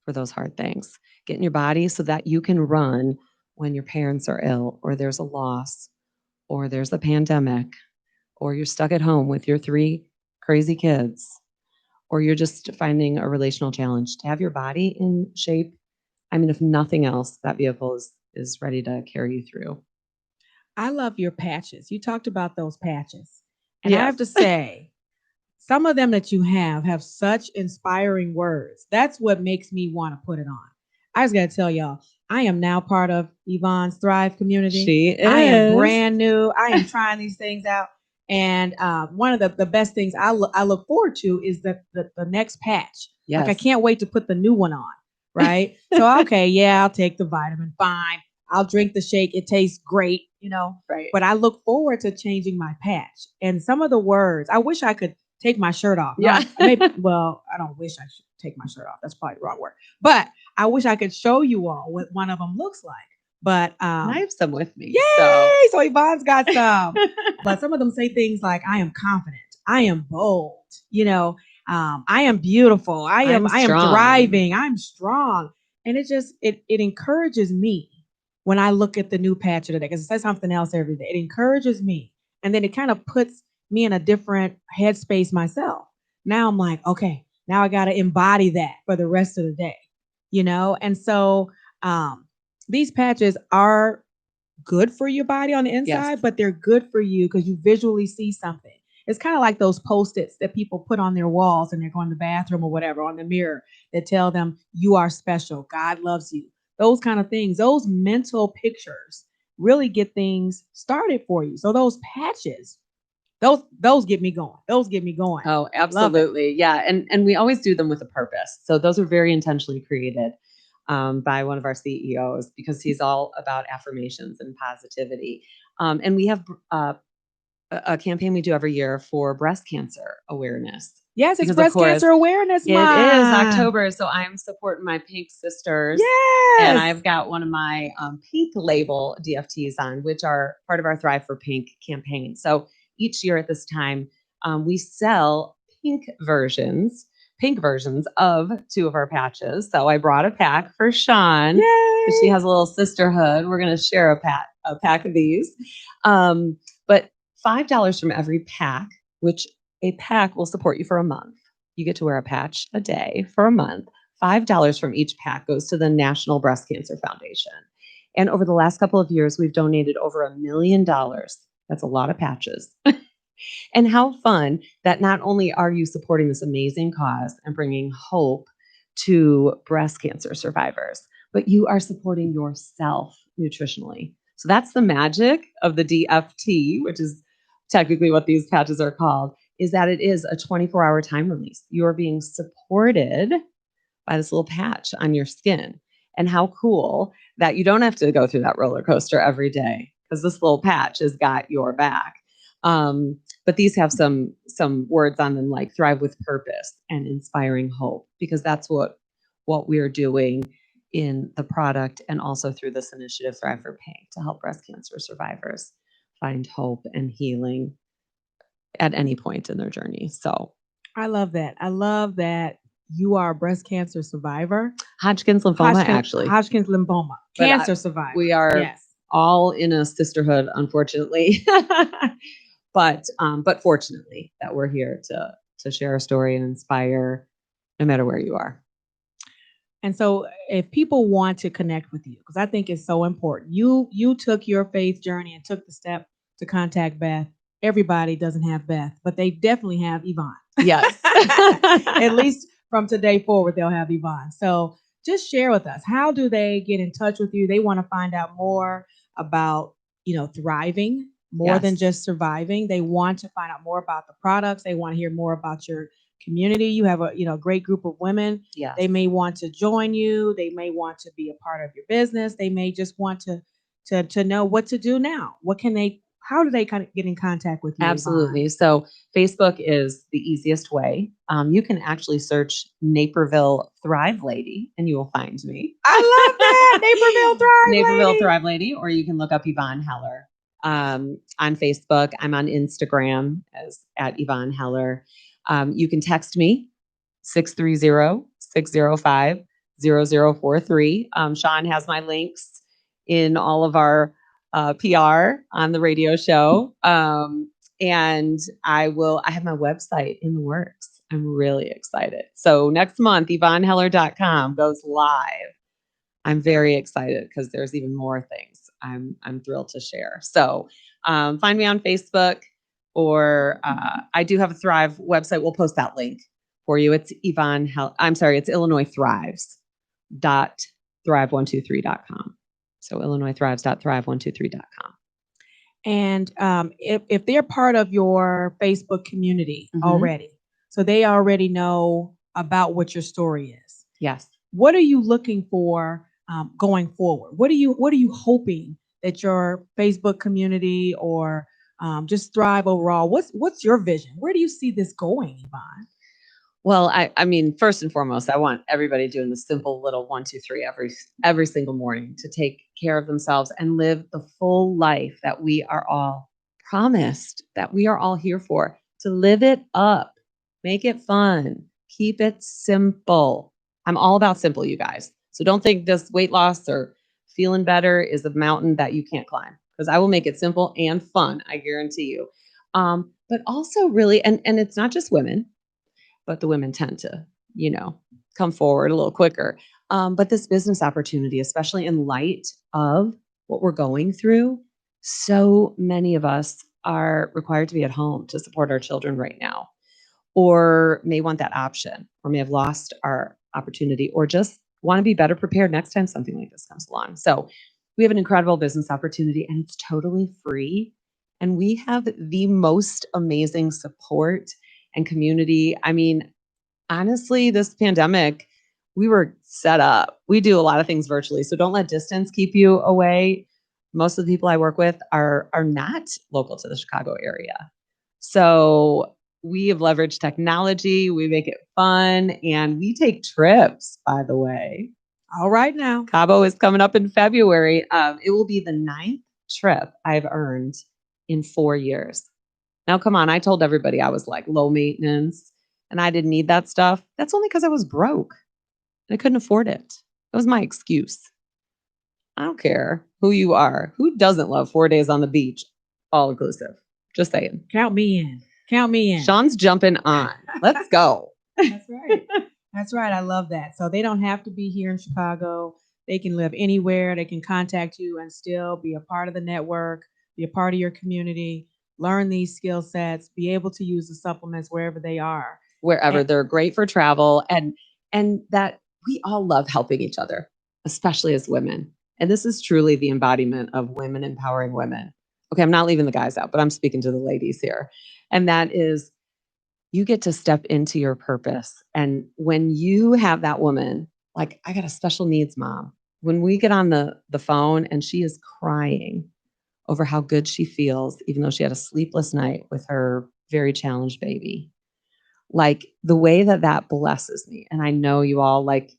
Speaker 3: for those hard things. Get in your body so that you can run when your parents are ill, or there's a loss, or there's a pandemic, or you're stuck at home with your 3 crazy kids, or you're just finding a relational challenge. To have your body in shape, I mean, if nothing else, that vehicle is ready to carry you through.
Speaker 2: I love your patches. You talked about those patches. And I
Speaker 3: Yes.
Speaker 2: have to say, some of them that you have such inspiring words. That's what makes me want to put it on. I just got to tell y'all, I am now part of Yvonne's Thrive community.
Speaker 3: She is.
Speaker 2: I am brand new. I am trying these things out. And one of the best things I look forward to is the next patch.
Speaker 3: Yes.
Speaker 2: Like I can't wait to put the new one on, right? So, okay, yeah, I'll take the vitamin, fine. I'll drink the shake. It tastes great, you know.
Speaker 3: Right.
Speaker 2: But I look forward to changing my patch. And some of the words, I wish I could take my shirt off.
Speaker 3: Yeah.
Speaker 2: Well, I don't wish I should take my shirt off. That's probably the wrong word. But I wish I could show you all what one of them looks like. But
Speaker 3: I have some with me.
Speaker 2: yay! So Yvonne's got some. But some of them say things like, I am confident. I am bold. You know, I am beautiful. I am
Speaker 3: strong.
Speaker 2: thriving. I'm strong. And it encourages me when I look at the new patch of the day, because it says something else every day. It encourages me. And then it kind of puts me in a different headspace myself. Now I'm like, okay, now I got to embody that for the rest of the day, you know? And so these patches are good for your body on the inside,
Speaker 3: Yes.
Speaker 2: but they're good for you because you visually see something. It's kind of like those Post-its that people put on their walls and they're going to the bathroom or whatever, on the mirror, that tell them you are special. God loves you. Those kind of things, those mental pictures really get things started for you. So those patches, those get me going. Those get me going.
Speaker 3: Oh, absolutely. Yeah. And we always do them with a purpose. So those are very intentionally created by one of our CEOs, because he's all about affirmations and positivity. And we have a campaign we do every year for breast cancer awareness.
Speaker 2: Yes, it's
Speaker 3: Because, of
Speaker 2: Breast
Speaker 3: course,
Speaker 2: Cancer Awareness
Speaker 3: It
Speaker 2: Month.
Speaker 3: is October, so I'm supporting my Pink sisters.
Speaker 2: Yes.
Speaker 3: And I've got one of my Pink label DFTs on, which are part of our Thrive for Pink campaign. So each year at this time, we sell pink versions of 2 of our patches. So I brought a pack for Sean.
Speaker 2: Yay.
Speaker 3: She has a little sisterhood. We're going to share a pack of these. But $5 from every pack, which a pack will support you for a month. You get to wear a patch a day for a month. $5 from each pack goes to the National Breast Cancer Foundation. And over the last couple of years, we've donated over $1 million. That's a lot of patches. And how fun that not only are you supporting this amazing cause and bringing hope to breast cancer survivors, but you are supporting yourself nutritionally. So that's the magic of the DFT, which is technically what these patches are called, is that it is a 24-hour time release. You're being supported by this little patch on your skin. And how cool that you don't have to go through that roller coaster every day, because this little patch has got your back. But these have some words on them like thrive with purpose and inspiring hope, because that's what we're doing in the product and also through this initiative, Thrive for Pink, to help breast cancer survivors find hope and healing at any point in their journey. So
Speaker 2: I love that. I love that you are a breast cancer survivor.
Speaker 3: Hodgkin's lymphoma, actually.
Speaker 2: Hodgkin's lymphoma.
Speaker 3: But
Speaker 2: Cancer survivor.
Speaker 3: We are
Speaker 2: yes.
Speaker 3: all in a sisterhood, unfortunately. But fortunately that we're here to share a story and inspire no matter where you are.
Speaker 2: And so if people want to connect with you, because I think it's so important, you took your faith journey and took the step to contact Beth. Everybody doesn't have Beth, but they definitely have Yvonne.
Speaker 3: Yes.
Speaker 2: At least from today forward, they'll have Yvonne. So just share with us. How do they get in touch with you? They want to find out more about, thriving more than
Speaker 3: Yes.
Speaker 2: just surviving. They want to find out more about the products. They want to hear more about your community. You have a, great group of women.
Speaker 3: Yes.
Speaker 2: They may want to join you. They may want to be a part of your business. They may just want to know what to do now. How do they kind of get in contact with you, Yvonne?
Speaker 3: Absolutely. So Facebook is the easiest way. You can actually search Naperville Thrive Lady and you will find me.
Speaker 2: I love that. Naperville Thrive
Speaker 3: Naperville
Speaker 2: Lady.
Speaker 3: Thrive Lady, or you can look up Yvonne Heller on Facebook. I'm on Instagram as at Yvonne Heller. You can text me 630-605-0043. Sean has my links in all of our PR on the radio show. And I have my website in the works. I'm really excited. So next month, YvonneHeller.com goes live. I'm very excited because there's even more things I'm thrilled to share. So find me on Facebook, or I do have a Thrive website. We'll post that link for you. It's it's Illinois Thrives .thrive123.com. So Illinois Thrives.thrive123.com.
Speaker 2: And if they're part of your Facebook community
Speaker 3: Mhm.
Speaker 2: already, so they already know about what your story is.
Speaker 3: Yes.
Speaker 2: What are you looking for going forward? What are you hoping that your Facebook community or just Thrive overall? What's your vision? Where do you see this going, Yvonne?
Speaker 3: Well, I mean, first and foremost, I want everybody doing the simple little 1, 2, 3 every single morning to take care of themselves and live the full life that we are all promised, that we are all here for, to live it up, make it fun, keep it simple. I'm all about simple, you guys. So don't think this weight loss or feeling better is a mountain that you can't climb, because I will make it simple and fun, I guarantee you. But also really, and it's not just women, but the women tend to, come forward a little quicker. But this business opportunity, especially in light of what we're going through, so many of us are required to be at home to support our children right now, or may want that option, or may have lost our opportunity, or just want to be better prepared next time something like this comes along. So we have an incredible business opportunity and it's totally free. And we have the most amazing support and community. I mean, honestly, this pandemic, we were set up. We do a lot of things virtually, so don't let distance keep you away. Most of the people I work with are not local to the Chicago area. So we have leveraged technology, we make it fun, and we take trips, by the way.
Speaker 2: All right now.
Speaker 3: Cabo is coming up in February. It will be the 9th trip I've earned in 4 years. Now, come on, I told everybody I was like low maintenance and I didn't need that stuff. That's only because I was broke and I couldn't afford it. That was my excuse. I don't care who you are. Who doesn't love 4 days on the beach, all inclusive? Just saying.
Speaker 2: Count me in. Count me in.
Speaker 3: Sean's jumping on. Let's go.
Speaker 2: That's right. That's right. I love that. So they don't have to be here in Chicago. They can live anywhere. They can contact you and still be a part of the network, be a part of your community, learn these skill sets, be able to use the supplements wherever they are.
Speaker 3: Wherever. They're great for travel, and that we all love helping each other, especially as women. And this is truly the embodiment of women empowering women. Okay, I'm not leaving the guys out, but I'm speaking to the ladies here. And that is, you get to step into your purpose. And when you have that woman, like I got a special needs mom, when we get on the phone and she is crying over how good she feels, even though she had a sleepless night with her very challenged baby, like the way that blesses me. And I know you all, like,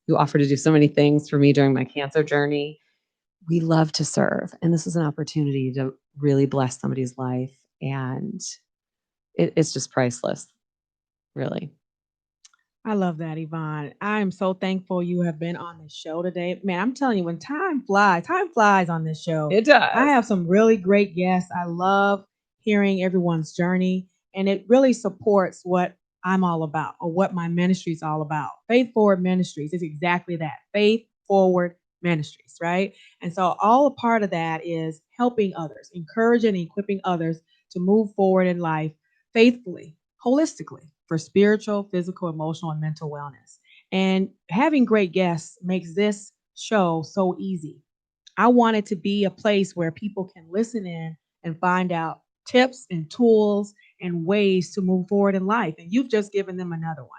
Speaker 3: you offer to do so many things for me during my cancer journey. We love to serve. And this is an opportunity to really bless somebody's life. And it's just priceless, really.
Speaker 2: I love that, Yvonne. I am so thankful you have been on this show today. Man, I'm telling you, when time flies on this show.
Speaker 3: It does.
Speaker 2: I have some really great guests. I love hearing everyone's journey, and it really supports what I'm all about, or what my ministry is all about. Faith Forward Ministries is exactly that. Faith Forward Ministries, right? And so all a part of that is helping others, encouraging and equipping others to move forward in life faithfully, holistically, for spiritual, physical, emotional, and mental wellness. And having great guests makes this show so easy. I want it to be a place where people can listen in and find out tips and tools and ways to move forward in life. And you've just given them another one.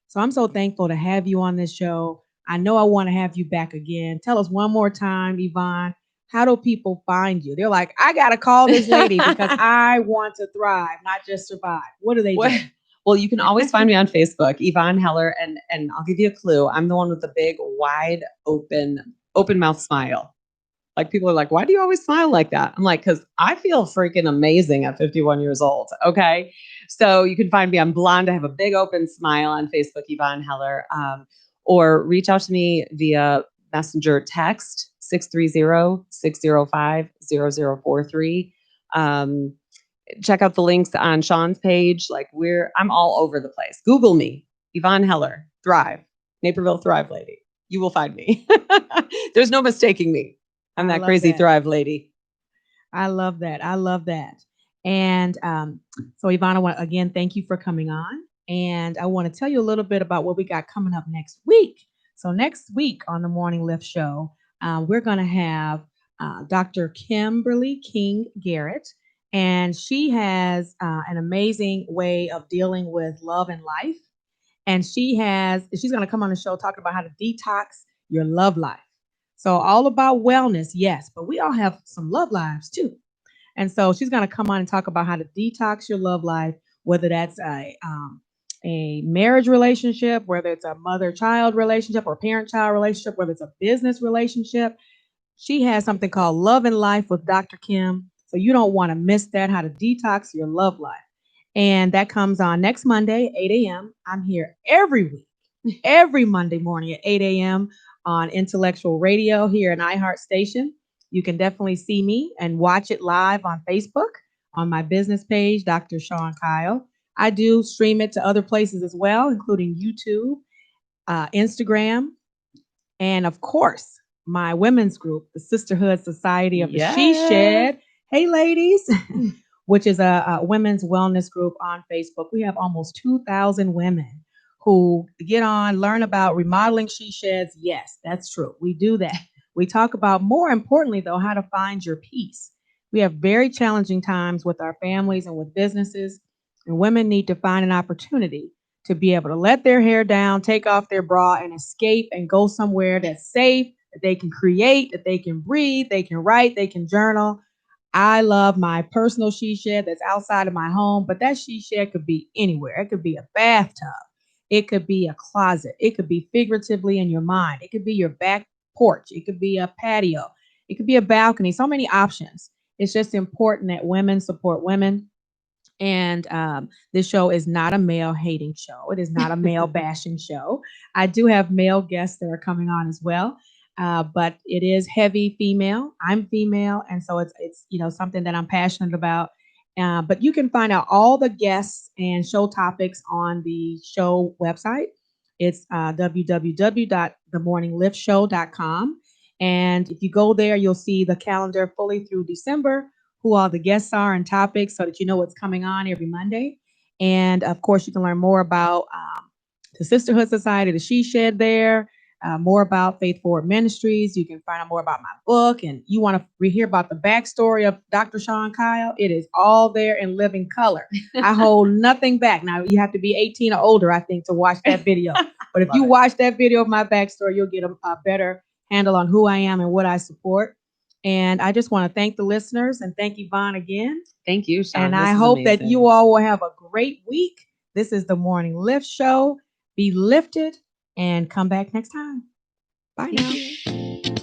Speaker 2: So I'm so thankful to have you on this show. I know I want to have you back again. Tell us one more time, Yvonne, how do people find you? They're like, I got to call this lady because I want to thrive, not just survive. What do they do?
Speaker 3: Well, you can always find me on Facebook, Yvonne Heller, and I'll give you a clue. I'm the one with the big, wide open mouth smile. Like people are like, why do you always smile like that? I'm like, because I feel freaking amazing at 51 years old. Okay. So you can find me. I'm blonde. I have a big open smile on Facebook, Yvonne Heller. Or reach out to me via messenger text 630-605-0043. Check out the links on Sean's page. Like I'm all over the place. Google me, Yvonne Heller, Thrive, Naperville Thrive Lady. You will find me. There's no mistaking me. I'm that crazy Thrive lady.
Speaker 2: I love that. I love that. And so Yvonne, I want again, thank you for coming on. And I want to tell you a little bit about what we got coming up next week. So next week on the Morning Lift Show, we're going to have Dr. Kimberly King Garrett. And she has an amazing way of dealing with love and life. And she's going to come on the show talking about how to detox your love life. So all about wellness, yes, but we all have some love lives too. And so she's going to come on and talk about how to detox your love life, whether that's a marriage relationship, whether it's a mother-child relationship or parent-child relationship, whether it's a business relationship. She has something called Love and Life with Dr. Kim. So you don't want to miss that, how to detox your love life. And that comes on next Monday, 8 a.m. I'm here every week, every Monday morning at 8 a.m. on Intellectual Radio here in iHeart Station. You can definitely see me and watch it live on Facebook on my business page, Dr. Sean Kyle. I do stream it to other places as well, including YouTube, Instagram, and of course, my women's group, the Sisterhood Society of the She Shed. Hey, ladies, which is a women's wellness group on Facebook. We have almost 2,000 women who get on, learn about remodeling she sheds. Yes, that's true. We do that. We talk about, more importantly, though, how to find your peace. We have very challenging times with our families and with businesses, and women need to find an opportunity to be able to let their hair down, take off their bra, and escape and go somewhere that's safe, that they can create, that they can breathe, they can write, they can journal. I love my personal she shed that's outside of my home, but that she shed could be anywhere. It could be a bathtub. It could be a closet. It could be figuratively in your mind. It could be your back porch. It could be a patio. It could be a balcony. So many options. It's just important that women support women. And this show is not a male hating show. It is not a male bashing show. I do have male guests that are coming on as well. But it is heavy female. I'm female. And so it's something that I'm passionate about. But you can find out all the guests and show topics on the show website. It's www.themorningliftshow.com. And if you go there, you'll see the calendar fully through December, who all the guests are and topics, so that you know what's coming on every Monday. And of course, you can learn more about the Sisterhood Society, the She Shed there. More about Faith Forward Ministries. You can find out more about my book, and you want to hear about the backstory of Dr. Sean Kyle. It is all there in living color. I hold nothing back. Now, you have to be 18 or older, I think, to watch that video. But if you watch that video of my backstory, you'll get a better handle on who I am and what I support. And I just want to thank the listeners and thank Yvonne again.
Speaker 3: Thank you, Sean.
Speaker 2: And I hope that you all will have a great week. This is the Morning Lift Show. Be lifted. And come back next time. Bye now.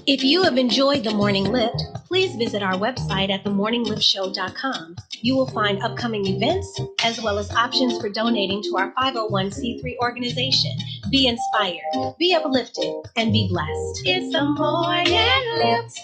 Speaker 1: If you have enjoyed The Morning Lift, please visit our website at themorningliftshow.com. You will find upcoming events as well as options for donating to our 501c3 organization. Be inspired, be uplifted, and be blessed. It's the Morning Lift.